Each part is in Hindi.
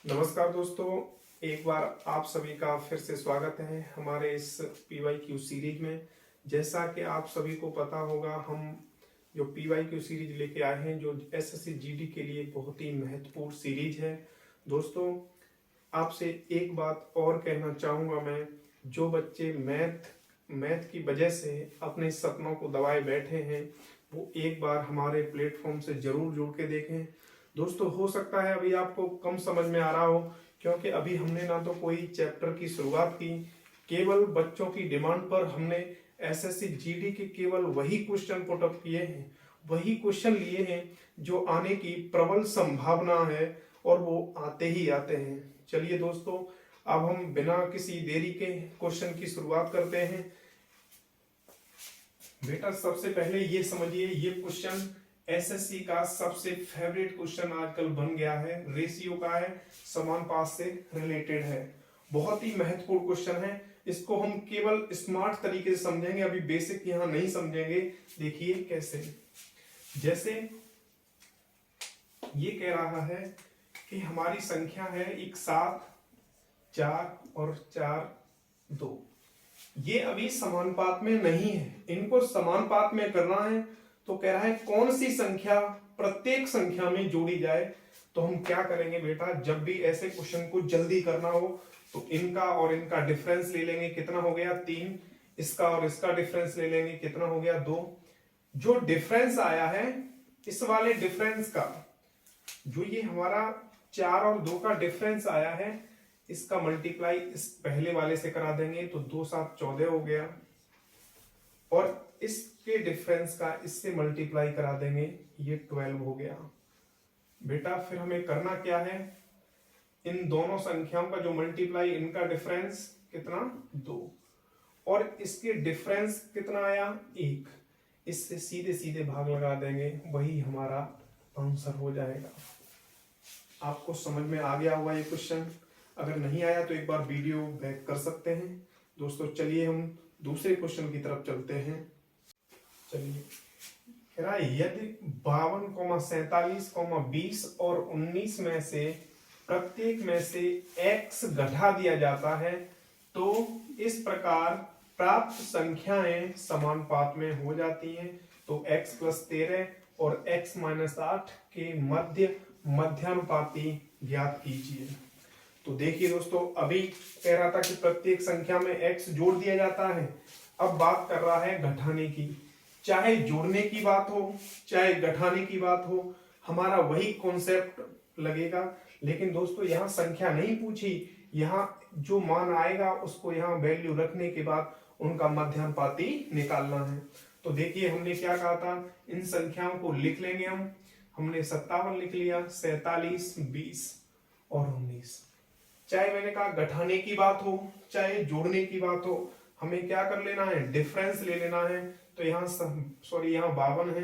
नमस्कार दोस्तों, एक बार आप सभी का फिर से स्वागत है हमारे इस PYQ सीरीज में। जैसा कि आप सभी को पता होगा, हम जो PYQ सीरीज लेके आए हैं जो SSC GD के लिए बहुत ही महत्वपूर्ण सीरीज है। दोस्तों, आपसे एक बात और कहना चाहूँगा मैं, जो बच्चे मैथ की वजह से अपने सपनों को दबाए बैठे हैं वो एक बार हमारे प्लेटफॉर्म से ज़रूर जुड़ के देखें। दोस्तों, हो सकता है अभी आपको कम समझ में आ रहा हो, क्योंकि अभी हमने ना तो कोई चैप्टर की शुरुआत की, केवल बच्चों की डिमांड पर हमने SSC GD के केवल वही क्वेश्चन पुट अप किए हैं, वही क्वेश्चन लिए हैं जो आने की प्रबल संभावना है और वो आते ही आते हैं। चलिए दोस्तों, अब हम बिना किसी देरी के क्वेश्चन की शुरुआत करते हैं। बेटा, सबसे पहले ये समझिए, ये क्वेश्चन SSC का सबसे फेवरेट क्वेश्चन आजकल बन गया है। रेशियो का है, समानुपात से रिलेटेड है, बहुत ही महत्वपूर्ण क्वेश्चन है। इसको हम केवल स्मार्ट तरीके से समझेंगे, अभी बेसिक यहाँ नहीं समझेंगे। देखिए कैसे, जैसे ये कह रहा है कि हमारी संख्या है 1 7 4 और 4 2। ये अभी समानुपात में नहीं है, इनको समानुपात में करना है। तो कह रहा है कौन सी संख्या प्रत्येक संख्या में जोड़ी जाए। तो हम क्या करेंगे बेटा, जब भी ऐसे क्वेश्चन को जल्दी करना हो तो इनका और इनका डिफरेंस ले लेंगे, कितना हो गया 3। इसका और इसका डिफरेंस ले लेंगे, कितना हो गया 2। जो डिफरेंस आया है इस वाले डिफरेंस का, जो ये हमारा 4 और 2 का डिफरेंस आया है, इसका मल्टीप्लाई इस पहले वाले से करा देंगे तो 2 7 14 हो गया, और इसके डिफरेंस का इससे मल्टीप्लाई करा देंगे, ये 12 हो गया। बेटा फिर हमें करना क्या है, इन दोनों संख्याओं का जो मल्टीप्लाई, इनका डिफरेंस कितना 2 और इसके डिफरेंस कितना आया 1, इससे सीधे सीधे भाग लगा देंगे, वही हमारा आंसर हो जाएगा। आपको समझ में आ गया होगा ये क्वेश्चन। अगर नहीं आया तो एक बार वीडियो बैक कर सकते हैं। दोस्तों चलिए हम दूसरे क्वेश्चन की तरफ चलते हैं। चलिए, कह रहा है यदि 52, 47, 20 और 19 में से प्रत्येक में से x घटा दिया जाता है तो इस प्रकार प्राप्त संख्याएं समानुपात में हो जाती हैं। तो x + 13 और x - 8 के मध्यानुपाती ज्ञात कीजिए। तो देखिए दोस्तों, अभी कह रहा था कि प्रत्येक संख्या में x जोड़ दिया जाता है, अब बात कर रहा है घटाने की। चाहे जोड़ने की बात हो चाहे घटाने की बात हो, हमारा वही कॉन्सेप्ट लगेगा। लेकिन दोस्तों यहाँ संख्या नहीं पूछी, यहाँ जो मान आएगा उसको यहाँ वैल्यू रखने के बाद उनका मध्यानुपाती निकालना है। तो देखिए हमने क्या कहा था, इन संख्याओं को लिख लेंगे हमने 57 लिख लिया, 47, 20 और 19। चाहे मैंने कहा घटाने की बात हो चाहे जोड़ने की बात हो, हमें क्या कर लेना है, डिफरेंस ले लेना है। तो यहाँ यहाँ 52 है,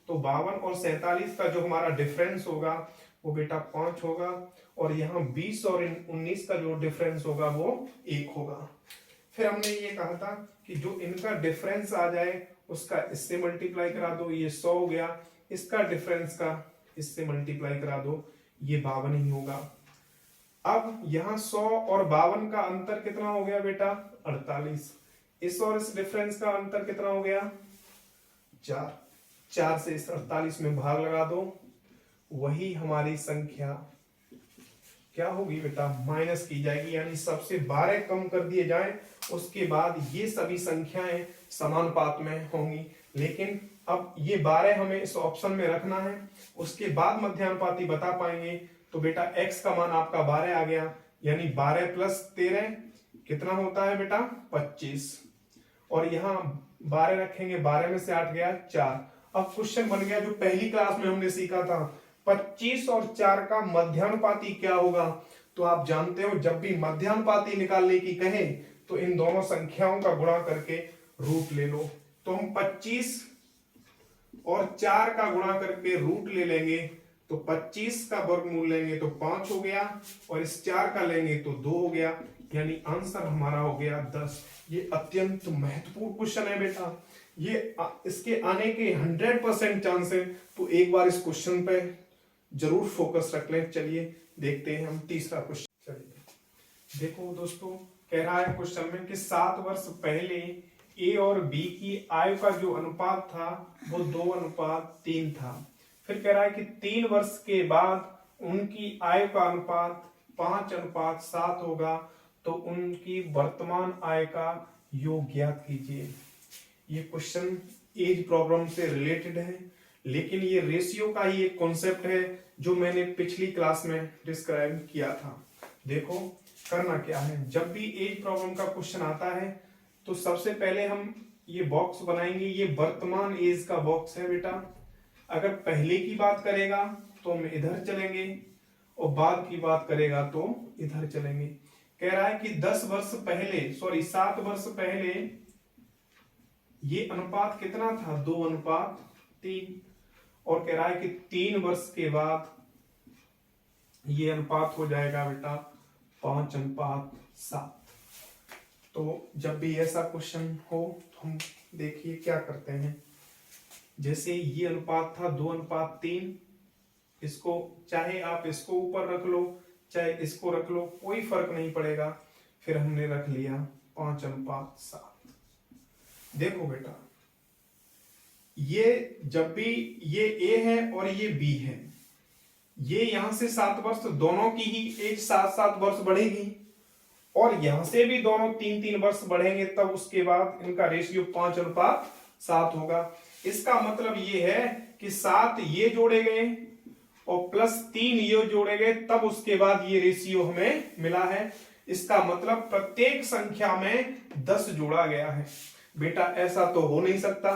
तो 52 और 47 का जो हमारा डिफरेंस होगा वो बेटा 5 होगा, और यहाँ 20 और 19 का जो डिफरेंस होगा वो 1 होगा। फिर हमने ये कहा था कि जो इनका डिफरेंस आ जाए उसका इससे मल्टीप्लाई करा दो, ये 100 हो गया। इसका डिफरेंस का इससे मल्टीप्लाई करा दो, ये 52 ही होगा। अब यहाँ 100 और 52 का अंतर कितना हो गया बेटा 48। इस और इस डिफरेंस का अंतर कितना हो गया 4। 4 से इस 48 में भाग लगा दो, वही हमारी संख्या क्या होगी बेटा, माइनस की जाएगी। यानी सबसे 12 कम कर दिए जाएं, उसके बाद ये सभी संख्याएं समानुपात में होंगी। लेकिन अब ये 12 हमें इस ऑप्शन में रखना है, उसके बाद मध्यानुपाती बता पाएंगे। तो बेटा x का मान आपका 12 आ गया, यानी 12 + 13 कितना होता है बेटा 25, और यहाँ 12 रखेंगे, 12 में से 8 गया 4। अब क्वेश्चन बन गया जो पहली क्लास में हमने सीखा था, 25 और 4 का मध्यानुपाती क्या होगा। तो आप जानते हो जब भी मध्यानुपाती निकालने की कहे तो इन दोनों संख्याओं का गुणा करके रूट ले लो। तो हम 25 और 4 का गुणा करके रूट ले लेंगे, तो 25 का वर्गमूल लेंगे तो 5 हो गया, और इस 4 का लेंगे तो 2 हो गया, यानी आंसर हमारा हो गया 10। ये अत्यंत महत्वपूर्ण क्वेश्चन है बेटा, ये इसके आने के 100% चांस है। तो एक बार इस क्वेश्चन पे जरूर फोकस रख लें। चलिए देखते हैं हम तीसरा क्वेश्चन। चलिए देखो दोस्तों, कह रहा है क्वेश्चन में कि 7 वर्ष पहले ए और बी की आयु का जो अनुपात था वो 2:3 था। फिर कह रहा है कि 3 वर्ष के बाद उनकी आयु का अनुपात 5:7 होगा, तो उनकी वर्तमान आय का योग ज्ञात कीजिए। ये क्वेश्चन एज प्रॉब्लम से रिलेटेड है, लेकिन ये रेशियो का ही एक कॉन्सेप्ट है जो मैंने पिछली क्लास में डिस्क्राइब किया था। देखो करना क्या है, जब भी एज प्रॉब्लम का क्वेश्चन आता है तो सबसे पहले हम ये बॉक्स बनाएंगे। ये वर्तमान एज का बॉक्स है बेटा। अगर पहले की बात करेगा तो हम इधर चलेंगे और बाद की बात करेगा तो इधर चलेंगे। कह रहा है कि 7 वर्ष पहले ये अनुपात कितना था, 2:3, और कह रहा है कि 3 वर्ष के बाद ये अनुपात हो जाएगा बेटा 5:7। तो जब भी ऐसा क्वेश्चन हो तो हम देखिए क्या करते हैं। जैसे ये अनुपात था 2:3, इसको चाहे आप इसको ऊपर रख लो चाहे इसको रख लो, कोई फर्क नहीं पड़ेगा। फिर हमने रख लिया 5:7। देखो बेटा, ये जब भी ये ए है और ये बी है, ये यहां से 7 वर्ष, दोनों की ही एज 7-7 वर्ष बढ़ेगी, और यहां से भी दोनों 3-3 वर्ष बढ़ेंगे, तब उसके बाद इनका रेशियो 5:7 होगा। इसका मतलब ये है कि 7 ये जोड़े गए और +3 ये जोड़े गए, तब उसके बाद ये रेशियो हमें मिला है। इसका मतलब प्रत्येक संख्या में 10 जोड़ा गया है। बेटा ऐसा तो हो नहीं सकता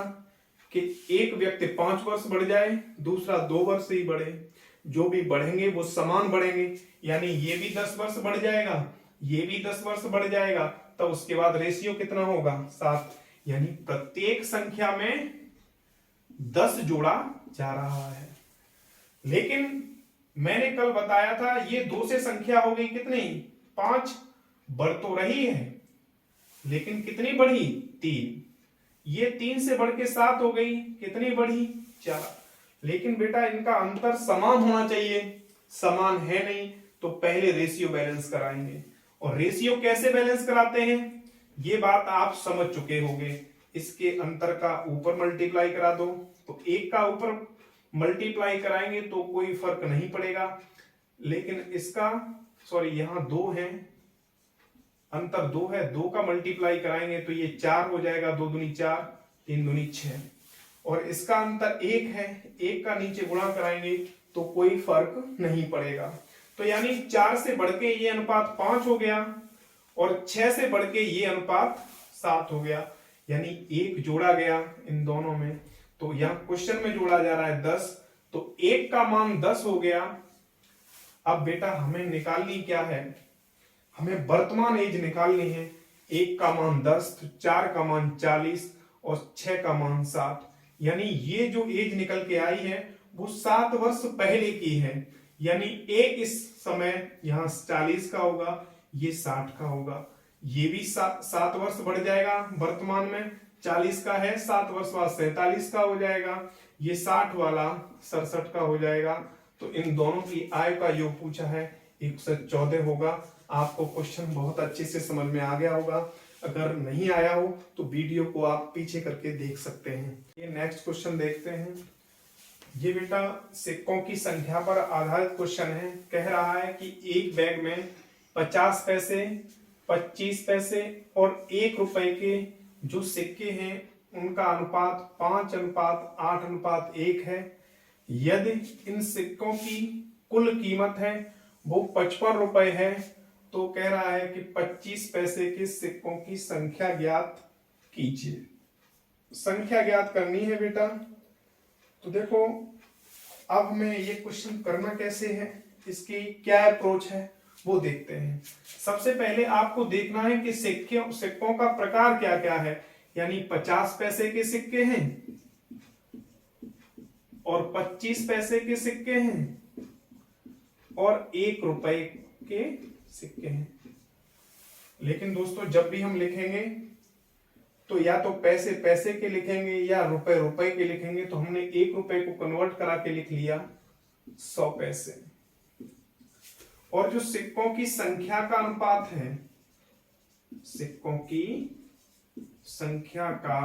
कि एक व्यक्ति 5 वर्ष बढ़ जाए, दूसरा 2 वर्ष ही बढ़े। जो भी बढ़ेंगे वो समान बढ़ेंगे, यानी ये भी 10 वर्ष बढ़ जाएगा, ये भी 10 वर्ष बढ़ जाएगा, तब उसके बाद रेशियो कितना होगा, 7। यानी प्रत्येक संख्या में 10 जोड़ा जा रहा है। लेकिन मैंने कल बताया था ये 2 से संख्या हो गई कितनी, 5। बढ़ तो रही है लेकिन कितनी बढ़ी, 3। ये 3 से बढ़ के 7 हो गई, कितनी बढ़ी, 4। लेकिन बेटा इनका अंतर समान होना चाहिए, समान है नहीं, तो पहले रेशियो बैलेंस कराएंगे। और रेशियो कैसे बैलेंस कराते हैं ये बात आप समझ चुके होंगे। इसके अंतर का ऊपर मल्टीप्लाई करा दो, तो 1 का ऊपर मल्टीप्लाई कराएंगे तो कोई फर्क नहीं पड़ेगा। लेकिन इसका यहां 2 है, अंतर 2 है, 2 का मल्टीप्लाई कराएंगे तो ये 4 हो जाएगा, 2 दूनी 4, 3 दूनी 6। और इसका अंतर 1 है, 1 का नीचे गुणा कराएंगे तो कोई फर्क नहीं पड़ेगा। तो यानी 4 से बढ़ के ये अनुपात 5 हो गया और 6 से बढ़ के ये अनुपात 7 हो गया, यानी 1 जोड़ा गया इन दोनों में। तो यहां क्वेश्चन में जोड़ा जा रहा है 10, तो 1 का मान 10 हो गया। अब बेटा हमें निकालनी क्या है, हमें वर्तमान एज निकालनी है। 1 का मान 10, तो 4 का मान 40 और 6 का मान 7। यानी ये जो एज निकल के आई है वो 7 वर्ष पहले की है। यानी ए इस समय यहां 40 का होगा, ये 60 का होगा, ये भी 7 वर्ष बढ़ जाएगा। वर्तमान में 40 का है, 7 वर्ष बाद 47 का हो जाएगा, ये 60 वाला 67 का हो जाएगा। तो इन दोनों की आयु का योग पूछा है, 114 होगा। आपको क्वेश्चन बहुत अच्छे से समझ में आ गया होगा। अगर नहीं आया हो तो वीडियो को आप पीछे करके देख सकते हैं। ये नेक्स्ट क्वेश्चन देखते हैं। ये बेटा सिक्कों की संख्या पर आधारित क्वेश्चन है। कह रहा है कि एक बैग में 50 पैसे, 25 पैसे और 1 रुपए के जो सिक्के हैं उनका अनुपात 5:8:1 है। यदि इन सिक्कों की कुल कीमत है वो 55 रुपए है, तो कह रहा है कि 25 पैसे के सिक्कों की संख्या ज्ञात कीजिए। संख्या ज्ञात करनी है बेटा। तो देखो अब हमें ये क्वेश्चन करना कैसे है, इसकी क्या अप्रोच है वो देखते हैं। सबसे पहले आपको देखना है कि सिक्कों का प्रकार क्या क्या है। यानी 50 पैसे के सिक्के हैं और 25 पैसे के सिक्के हैं और 1 रुपए के सिक्के हैं। लेकिन दोस्तों जब भी हम लिखेंगे तो या तो पैसे पैसे के लिखेंगे या रुपए रुपए के लिखेंगे। तो हमने 1 रुपए को कन्वर्ट करा के लिख लिया 100 पैसे। और जो सिक्कों की संख्या का अनुपात है, सिक्कों की संख्या का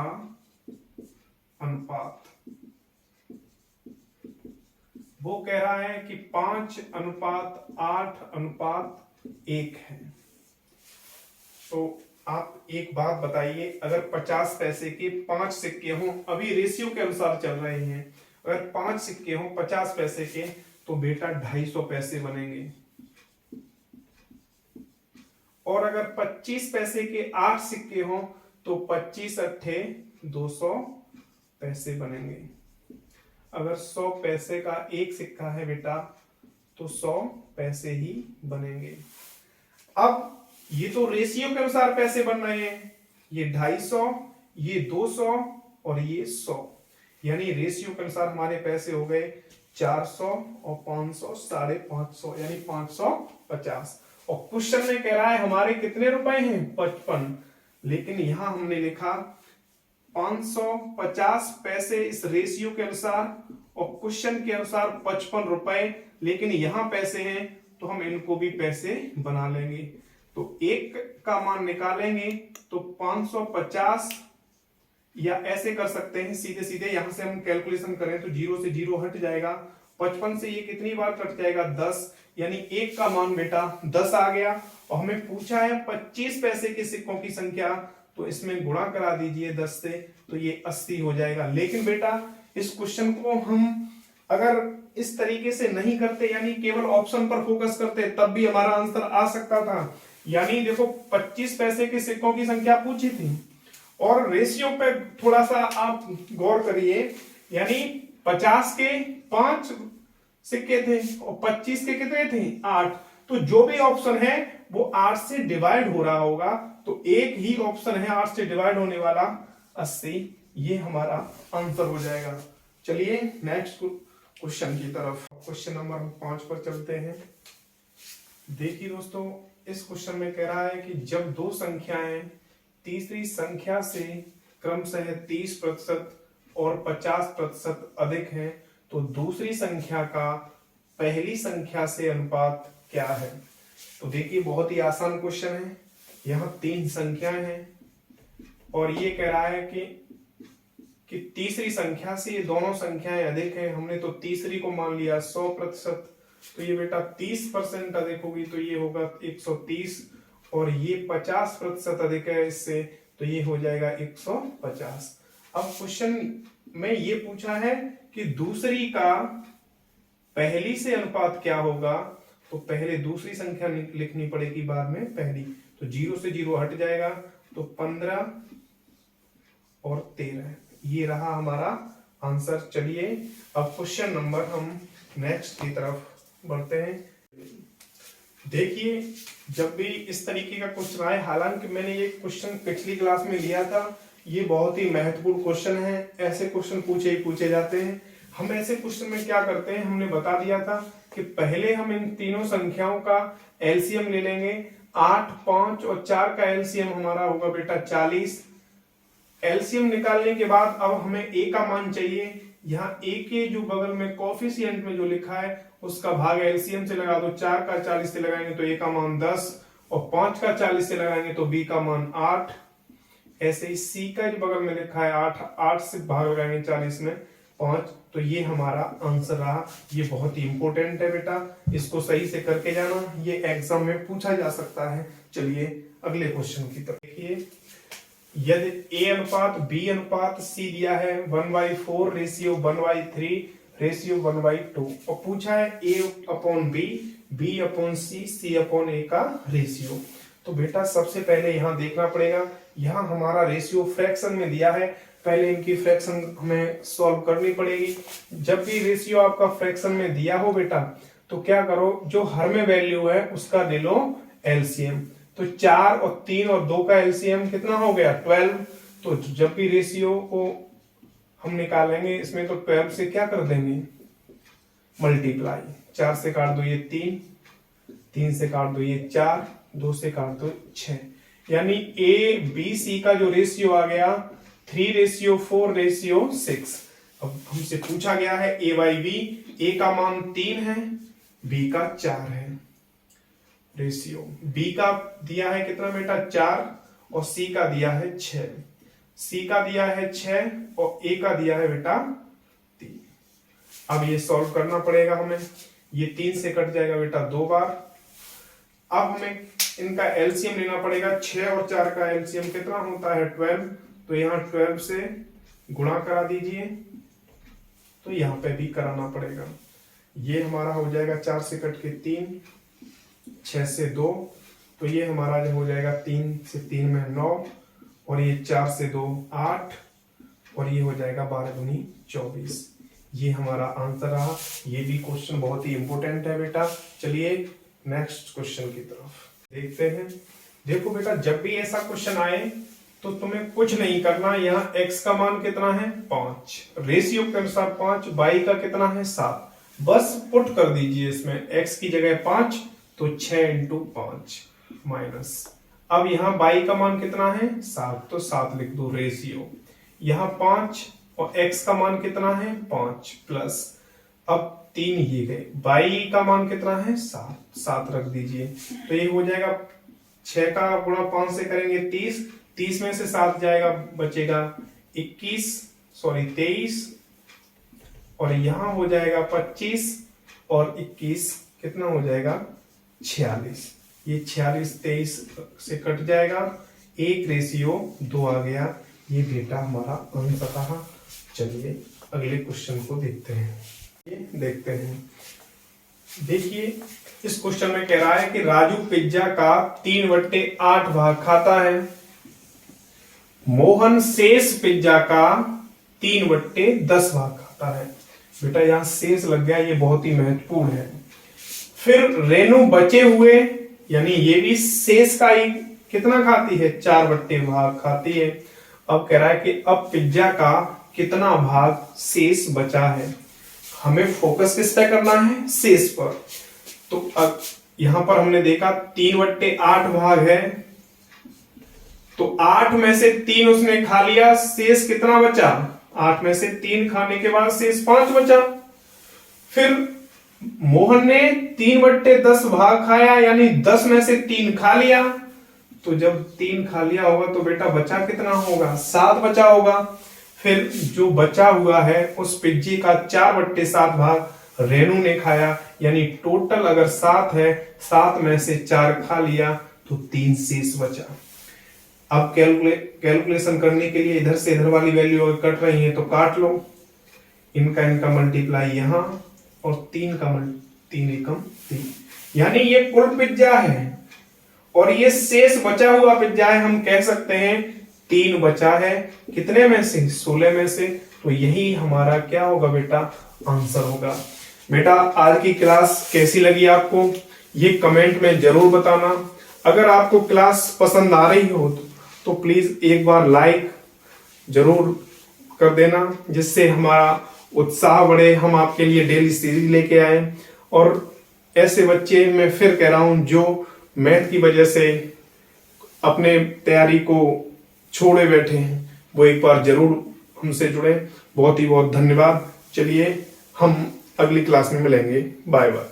अनुपात, वो कह रहा है कि 5:8:1 है। तो आप एक बात बताइए, अगर 50 पैसे के 5 सिक्के हों, अभी रेशियो के अनुसार चल रहे हैं, अगर 5 सिक्के हों 50 पैसे के, तो बेटा 250 पैसे बनेंगे। और अगर 25 पैसे के 8 सिक्के हों तो 25 अट्ठे 200 पैसे बनेंगे। अगर 100 पैसे का एक सिक्का है बेटा, तो 100 पैसे ही बनेंगे। अब ये तो रेशियो के अनुसार पैसे बन रहे हैं, ये 250, ये 200 और ये 100, यानी रेशियो के अनुसार हमारे पैसे हो गए 400 और 500, 550, यानी 550। और क्वेश्चन में कह रहा है हमारे कितने रुपए हैं, 55, लेकिन यहां हमने लिखा 550 पैसे इस रेशियो के अनुसार और क्वेश्चन के अनुसार 55 रुपए, लेकिन यहां पैसे हैं तो हम इनको भी पैसे बना लेंगे। तो एक का मान निकालेंगे तो 550, या ऐसे कर सकते हैं सीधे सीधे, यहां से हम कैलकुलेशन करें तो 0 से 0 हट जाएगा, 55 से ये कितनी बार कट जाएगा, 10, यानी एक का मान बेटा 10 आ गया। और हमें पूछा है 25 पैसे के सिक्कों की संख्या, तो इसमें गुणा करा दीजिए 10 से, तो ये 80 हो जाएगा। लेकिन बेटा इस क्वेश्चन को हम अगर इस तरीके से नहीं करते, यानी केवल ऑप्शन पर फोकस करते, तब भी हमारा आंसर आ सकता था। यानी देखो 25 पैसे के सिक्कों की संख्या पूछी थी और रेशियो पे थोड़ा सा आप गौर करिए, यानी 50 के 5 सिक्के थे और 25 के कितने थे, 8, तो जो भी ऑप्शन है वो 8 से डिवाइड हो रहा होगा, तो एक ही ऑप्शन है 8 से डिवाइड होने वाला, 80, ये हमारा आंसर हो जाएगा। चलिए नेक्स्ट क्वेश्चन की तरफ, क्वेश्चन नंबर 5 पर चलते हैं। देखिए दोस्तों, इस क्वेश्चन में कह रहा है कि जब दो संख्याएं तीसरी संख्या से क्रमशः 30% और 50% अधिक हैं, तो दूसरी संख्या का पहली संख्या से अनुपात क्या है। तो देखिए बहुत ही आसान क्वेश्चन है, यहाँ 3 संख्याएं हैं और ये कह रहा है कि तीसरी संख्या से ये दोनों संख्याएं अधिक हैं। हमने तो तीसरी को मान लिया 100%, तो ये बेटा 30% अधिक होगी, तो ये होगा 130, और ये 50% अधिक है इससे, तो ये हो जाएगा 150। अब क्वेश्चन में ये पूछा है कि दूसरी का पहली से अनुपात क्या होगा, तो पहले दूसरी संख्या लिखनी पड़ेगी, बाद में पहली, तो 0 से 0 हट जाएगा, तो 15 और 13, ये रहा हमारा आंसर। चलिए अब क्वेश्चन नंबर हम नेक्स्ट की तरफ बढ़ते हैं। देखिए जब भी इस तरीके का क्वेश्चन आए, हालांकि मैंने ये क्वेश्चन पिछली क्लास में लिया था, ये बहुत ही महत्वपूर्ण क्वेश्चन है, ऐसे क्वेश्चन पूछे जाते हैं। हम ऐसे क्वेश्चन में क्या करते हैं, हमने बता दिया था कि पहले हम इन तीनों संख्याओं का एलसीएम ले लेंगे। 8, 5 और 4 का एलसीएम हमारा होगा बेटा 40। एलसीएम निकालने के बाद अब हमें ए का मान चाहिए। यहाँ ए के जो बगल में कोफिशिएंट में जो लिखा है उसका भाग एलसीएम से लगा दो। 4 का 40 से लगाएंगे तो ए का मान 10, और 5 का 40 से लगाएंगे तो बी का मान 8। ऐसे ही सी का जो बगल में लिखा है 8 से भाग लगाएंगे 40 में 5, तो ये हमारा आंसर रहा। ये बहुत ही इंपॉर्टेंट है बेटा, इसको सही से करके जाना, ये एग्जाम में पूछा जा सकता है। चलिए अगले क्वेश्चन की तरफ देखिए। यदि ए अनुपात बी अनुपात सी दिया है 1/4 रेशियो 1/3 रेशियो 1/2, और पूछा है ए अपॉन बी, बी अपॉन सी, सी अपॉन ए का रेशियो। तो बेटा सबसे पहले यहाँ देखना पड़ेगा, यहाँ हमारा रेशियो फ्रैक्शन में दिया है, पहले इनकी फ्रैक्शन हमें सॉल्व करनी पड़ेगी। जब भी रेशियो आपका फ्रैक्शन में दिया हो बेटा, तो क्या करो, जो हर में वैल्यू है उसका ले लो एलसीएम। तो 4 और 3 और 2 का एलसीएम कितना हो गया 12। तो जब भी रेशियो को हम निकालेंगे इसमें, तो 12 से क्या कर देंगे मल्टीप्लाई। 4 से काट दो ये 3, 3 से काट दो ये 4, 2 से काट दो 6, यानी ए बी सी का जो रेशियो आ गया 3:4:6। अब हमसे पूछा गया है ए बाई बी, ए का मान 3 है, बी का 4 है। रेशियो। बी का दिया है कितना बेटा 4 और सी का दिया है 6। सी का दिया है 6 और ए का दिया है बेटा 3। अब ये सॉल्व करना पड़ेगा हमें। ये 3 से कट जाएगा बेटा 2 बार। अब हमें इनका एलसीएम लेना पड़ेगा। 6 और 4 का एलसीएम कितना होता है 12। तो यहाँ 12 से गुणा करा दीजिए, तो यहाँ पे भी कराना पड़ेगा। ये हमारा हो जाएगा 4 से कट के 3, 6 से 2, तो ये हमारा जो हो जाएगा 3 से 3 में 9 और ये 4 से 2 8 और ये हो जाएगा 12 दूनी 24। ये हमारा आंसर रहा। ये भी क्वेश्चन बहुत ही इंपॉर्टेंट है बेटा। चलिए नेक्स्ट क्वेश्चन की तरफ देखते हैं। देखो बेटा, जब भी ऐसा क्वेश्चन आए तो तुम्हें कुछ नहीं करना। यहाँ x का मान कितना है 5, रेशियो के अनुसार 5, y का कितना है 7। बस पुट कर दीजिए इसमें x की जगह 5, तो 6 इंटू 5 माइनस। अब यहाँ y का मान कितना है 7, तो 7 लिख दो रेशियो। यहाँ 5 और x का मान कितना है 5 प्लस, अब 3 ये गए, y का मान कितना है 7, 7 रख दीजिए। तो ये हो जाएगा 6 का गुणा 5 से करेंगे 30, 30 में से 7 जाएगा, बचेगा 23 और यहाँ हो जाएगा 25 और 21 कितना हो जाएगा 46। ये 46 23 से कट जाएगा, 1 रेशियो 2 आ गया। ये बेटा हमारा आंसर रहा। चलिए अगले क्वेश्चन को देखते हैं। ये देखते हैं। देखिए इस क्वेश्चन में कह रहा है कि राजू पिज्जा का 3/8 भाग खाता है। मोहन शेष पिज्जा का 3/10 भाग खाता है। बेटा यहां शेष लग गया, ये बहुत ही महत्वपूर्ण है। फिर रेनू बचे हुए, यानी ये भी शेष का ही कितना खाती है 4/8 भाग खाती है। अब कह रहा है कि अब पिज्जा का कितना भाग शेष बचा है। हमें फोकस किस पे करना है, शेष पर। तो अब यहां पर हमने देखा 3/8 भाग है, तो 8 में से 3 उसने खा लिया, शेष कितना बचा 8 में से 3 खाने के बाद शेष 5 बचा। फिर मोहन ने 3/10 भाग खाया, यानी 10 में से 3 खा लिया। तो जब 3 खा लिया होगा तो बेटा बचा कितना होगा 7 बचा होगा। फिर जो बचा हुआ है उस पिज्जे का 4/7 भाग रेनू ने खाया, यानी टोटल अगर 7 है, 7 में से 4 खा लिया तो 3 शेष बचा। अब कैलकुलेशन करने के लिए इधर से इधर वाली वैल्यू अगर कट रही है तो काट लो, इनका मल्टीप्लाई यहां और 3 का 3 एकम 3, यानी ये कुल पिज्जा है और ये शेष बचा हुआ पिज्जा है। हम कह सकते हैं 3 बचा है, कितने में से 16 में से। तो यही हमारा क्या होगा बेटा आंसर होगा। बेटा आज की क्लास कैसी लगी आपको ये कमेंट में जरूर बताना। अगर आपको क्लास पसंद आ रही हो तो प्लीज एक बार लाइक जरूर कर देना, जिससे हमारा उत्साह बढ़े, हम आपके लिए डेली सीरीज लेके आए। और ऐसे बच्चे मैं फिर कह रहा हूं जो मैथ की वजह से अपने तैयारी को छोड़े बैठे हैं, वो एक बार जरूर हमसे जुड़े। बहुत ही बहुत धन्यवाद। चलिए हम अगली क्लास में मिलेंगे। Bye bye.